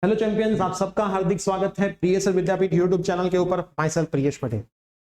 Hello champions, आप सबका हार्दिक स्वागत है प्रियसर विद्यापीठ यूट्यूब चैनल के ऊपर। My self Priyesh Patel.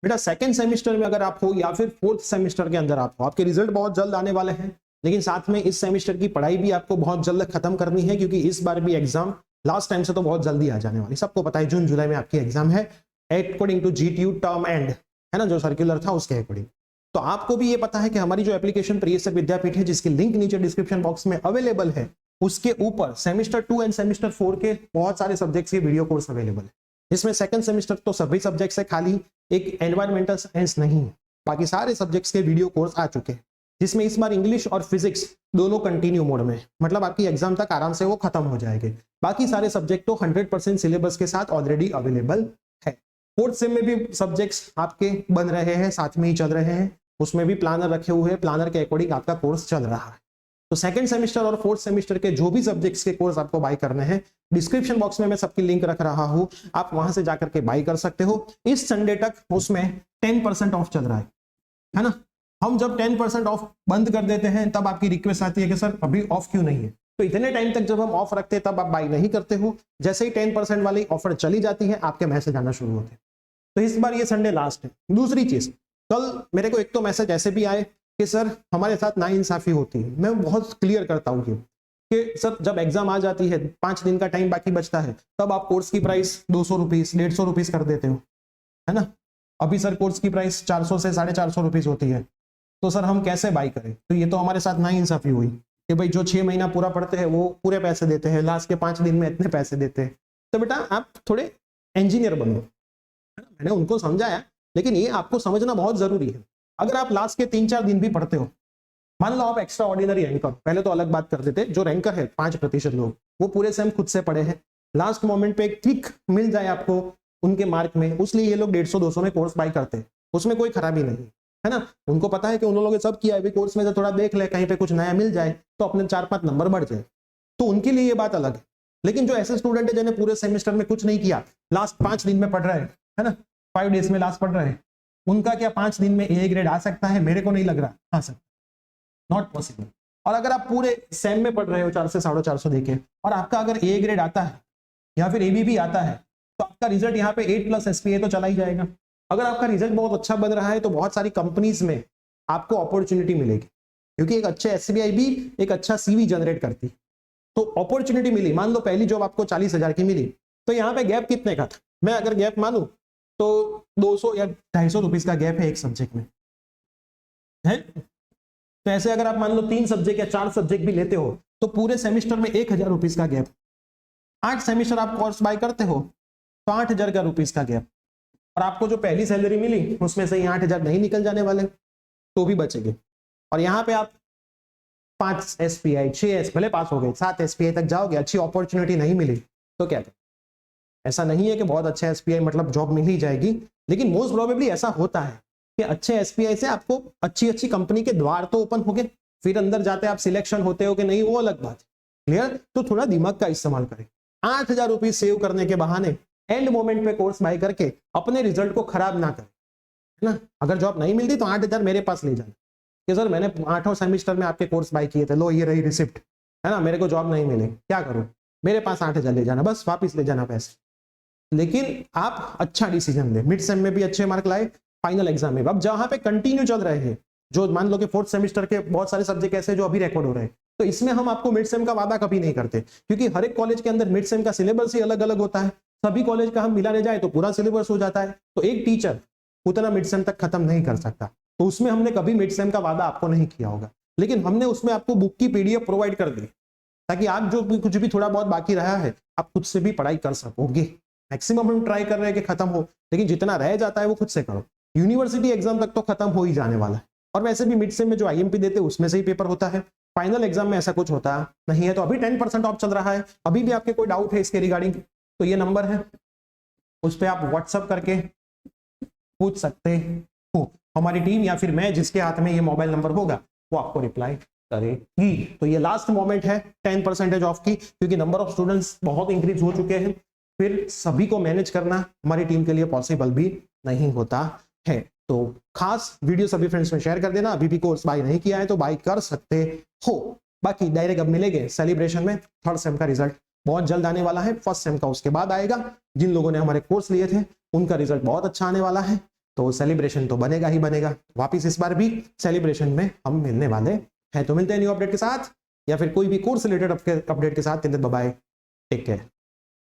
बेटा, सेकंड सेमेस्टर में अगर आप हो या फिर फोर्थ सेमेस्टर के अंदर आप हो, आपके रिजल्ट बहुत जल्द आने वाले हैं। लेकिन साथ में इस सेमेस्टर की पढ़ाई भी आपको बहुत जल्द खत्म करनी है, क्योंकि इस बार भी एग्जाम लास्ट टाइम से तो बहुत जल्दी आ जाने वाली। सबको पता है जून जुलाई में आपकी एग्जाम है according to GTU term end, है ना, जो सर्कुलर था उसके अकॉर्डिंग। तो आपको भी ये पता है कि हमारी जो एप्लीकेशन प्रियसर विद्यापीठ है, जिसकी लिंक नीचे डिस्क्रिप्शन बॉक्स में अवेलेबल है, उसके ऊपर सेमेस्टर 2 एंड सेमेस्टर 4 के बहुत सारे सब्जेक्ट्स के वीडियो कोर्स अवेलेबल है। इसमें सेकंड सेमेस्टर तो सभी सब्जेक्ट्स है, खाली एक एनवायरमेंटल साइंस नहीं है। बाकी सारे सब्जेक्ट्स के वीडियो कोर्स आ चुके हैं, जिसमें इस बार इंग्लिश और फिजिक्स दोनों कंटिन्यू मोड में, मतलब आपकी एग्जाम तक आराम से वो खत्म हो जाएंगे। बाकी सारे सब्जेक्ट तो 100% सिलेबस के साथ ऑलरेडी अवेलेबल है। फोर्थ सेम में भी सब्जेक्ट्स आपके बन रहे हैं, साथ में ही चल रहे हैं। उसमें भी प्लानर रखे हुए हैं, प्लानर के अकॉर्डिंग आपका कोर्स चल रहा है। तो सेकंड सेमेस्टर और फोर्थ सेमेस्टर के जो भी सब्जेक्ट्स के कोर्स आपको बाय करने हैं, डिस्क्रिप्शन बॉक्स में मैं सबकी लिंक रख रहा हूं, आप वहां से जाकर के बाय कर सकते हो। इस संडे तक उसमें 10% ऑफ चल रहा है ना। हम जब 10% ऑफ बंद कर देते हैं तब आपकी रिक्वेस्ट आती है कि सर अभी ऑफ क्यों नहीं है। तो इतने टाइम तक जब हम ऑफ रखते हैं तब आप बाय नहीं करते हो। जैसे ही 10% वाली ऑफर चली जाती है, आपके मैसेज आना शुरू होते हैं। तो इस बार ये संडे लास्ट है। दूसरी चीज, कल मेरे को एक तो मैसेज ऐसे भी आए कि सर हमारे साथ नाइंसाफी होती है। मैं बहुत क्लियर करता हूँ कि सर जब एग्जाम आ जाती है, 5 दिन का टाइम बाकी बचता है, तब आप कोर्स की प्राइस 200 रुपीज 150 रुपीज कर देते हो, है ना। अभी सर कोर्स की प्राइस 400 से 450 रुपीज होती है। तो सर हम कैसे बाई करें? तो ये तो हमारे साथ नाइंसाफी हुई कि भाई जो 6 महीना पूरा पढ़ते हैं वो पूरे पैसे देते हैं, लास्ट के 5 दिन में इतने पैसे देते हैं। तो बेटा आप थोड़े इंजीनियर बनो। मैंने उनको समझाया, लेकिन ये आपको समझना बहुत जरूरी है। अगर आप लास्ट के 3-4 दिन भी पढ़ते हो, मान लो आप एक्स्ट्रा ऑर्डिनरी रैंकर, पहले तो अलग बात कर देते, जो रैंकर है 5% लोग, वो पूरे सेम खुद से पढ़े हैं, लास्ट मोमेंट पे एक क्लिक मिल जाए आपको उनके मार्क में, उसलिए ये लोग 150-200 में कोर्स बाय करते हैं। उसमें कोई खराबी नहीं है ना। उनको पता है कि उन लोगों ने सब किया है, कोर्स में से थोड़ा देख ले, कहीं पे कुछ नया मिल जाए तो अपने 4-5 नंबर बढ़ जाए, तो उनके लिए ये बात अलग है। लेकिन जो ऐसे स्टूडेंट है जिन्हें पूरे सेमेस्टर में कुछ नहीं किया, लास्ट 5 दिन में पढ़ रहे हैं, है ना, 5 डेज में लास्ट पढ़ रहे हैं, उनका क्या 5 दिन में ए ग्रेड आ सकता है? मेरे को नहीं लग रहा आ सकता, नॉट पॉसिबल। और अगर आप पूरे सेम में पढ़ रहे हो 400 से 450 देके, और आपका अगर ए ग्रेड आता है या फिर एबीबी आता है, तो आपका रिजल्ट यहाँ पे 8+ SPA तो चला ही जाएगा। अगर आपका रिजल्ट बहुत अच्छा बन रहा है तो बहुत सारी कंपनीज में आपको अपॉर्चुनिटी मिलेगी, क्योंकि एक अच्छे SBI भी एक अच्छा CV जनरेट करती। तो अपॉर्चुनिटी मिली, मान लो पहली जॉब आपको 40,000 की मिली, तो यहाँ पे गैप कितने का था? मैं अगर गैप मानू तो 200 या 250 रुपीज का गैप है एक सब्जेक्ट में, है। तो ऐसे अगर आप मान लो 3 सब्जेक्ट या 4 सब्जेक्ट भी लेते हो, तो पूरे सेमेस्टर में 1,000 रुपीज का गैप। 8 सेमेस्टर आप कोर्स बाय करते हो तो 8,000 का रुपीज का गैप, और आपको जो पहली सैलरी मिली उसमें से 8,000 नहीं निकल जाने वाले, तो भी बचेंगे। और यहाँ पे आप 5 SPI 6 भले पास हो गए, 7 SPI तक जाओगे, अच्छी अपॉर्चुनिटी नहीं मिली तो क्या करें? ऐसा नहीं है कि बहुत अच्छा SPI मतलब जॉब मिल ही जाएगी, लेकिन मोस्ट प्रोबेबली ऐसा होता है कि अच्छे SPI से आपको अच्छी अच्छी कंपनी के द्वार तो ओपन हो गए, फिर अंदर जाते आप सिलेक्शन होते हो कि नहीं, वो अलग बात है। क्लियर? तो थोड़ा दिमाग का इस्तेमाल करें। 8,000 रुपीज सेव करने के बहाने एंड मोमेंट पे कोर्स बाय करके अपने रिजल्ट को खराब ना करें, है ना। अगर जॉब नहीं मिलती तो 8,000 मेरे पास ले जाना कि सर मैंने 8वें सेमेस्टर में आपके कोर्स बाय किए थे, लो ये रही रिसिप्ट, है ना, मेरे को जॉब नहीं मिली, क्या करूं? मेरे पास 8,000 ले जाना, बस वापिस ले जाना पैसे। लेकिन आप अच्छा डिसीजन ले, मिड सेम में भी अच्छे मार्क लाए, फाइनल एग्जाम में। अब जहां पे कंटिन्यू चल रहे हैं, जो मान लो कि फोर्थ सेमेस्टर के बहुत सारे सब्जेक्ट ऐसे जो अभी रिकॉर्ड हो रहे हैं, तो इसमें हम आपको मिड सेम का वादा कभी नहीं करते, क्योंकि हर एक कॉलेज के अंदर मिड सेम का सिलेबस ही अलग अलग होता है। सभी कॉलेज का हम मिलाने जाए तो पूरा सिलेबस हो जाता है, तो एक टीचर उतना मिड सेम तक खत्म नहीं कर सकता। तो उसमें हमने कभी मिड सेम का वादा आपको नहीं किया होगा, लेकिन हमने उसमें आपको बुक की PDF प्रोवाइड कर दी, ताकि आप जो भी कुछ भी थोड़ा बहुत बाकी रहा है आप खुद से भी पढ़ाई कर सकोगे। मैक्सिमम हम ट्राई कर रहे हैं कि खत्म हो, लेकिन जितना रह जाता है वो खुद से करो। यूनिवर्सिटी एग्जाम तक तो खत्म हो ही जाने वाला है, और वैसे भी मिड सेम में जो IMP देते हैं उसमें से ही पेपर होता है, फाइनल एग्जाम में ऐसा कुछ होता नहीं है। तो अभी 10% ऑफ चल रहा है। अभी भी आपके कोई डाउट है इसके रिगार्डिंग, तो ये नंबर है, उस पर आप व्हाट्सअप करके पूछ सकते हो। हमारी टीम या फिर मैं, जिसके हाथ में ये मोबाइल नंबर होगा, वो आपको रिप्लाई करेगी। तो ये लास्ट मोमेंट है 10% ऑफ की, क्योंकि नंबर ऑफ स्टूडेंट्स बहुत इंक्रीज हो चुके हैं, फिर सभी को मैनेज करना हमारी टीम के लिए पॉसिबल भी नहीं होता है। तो खास वीडियो सभी फ्रेंड्स में शेयर कर देना। अभी भी कोर्स बाय नहीं किया है तो बाय कर सकते हो। बाकी डायरेक्ट अब मिलेंगे सेलिब्रेशन में 3rd सेम का रिजल्ट बहुत जल्द आने वाला है, फर्स्ट सेम का उसके बाद आएगा। जिन लोगों ने हमारे कोर्स लिए थे उनका रिजल्ट बहुत अच्छा आने वाला है, तो सेलिब्रेशन तो बनेगा ही बनेगा। वापिस इस बार भी सेलिब्रेशन में हम मिलने वाले हैं। तो मिलते हैं न्यू अपडेट के साथ या फिर कोई भी कोर्स रिलेटेड अपडेट के साथ। Bye, take care.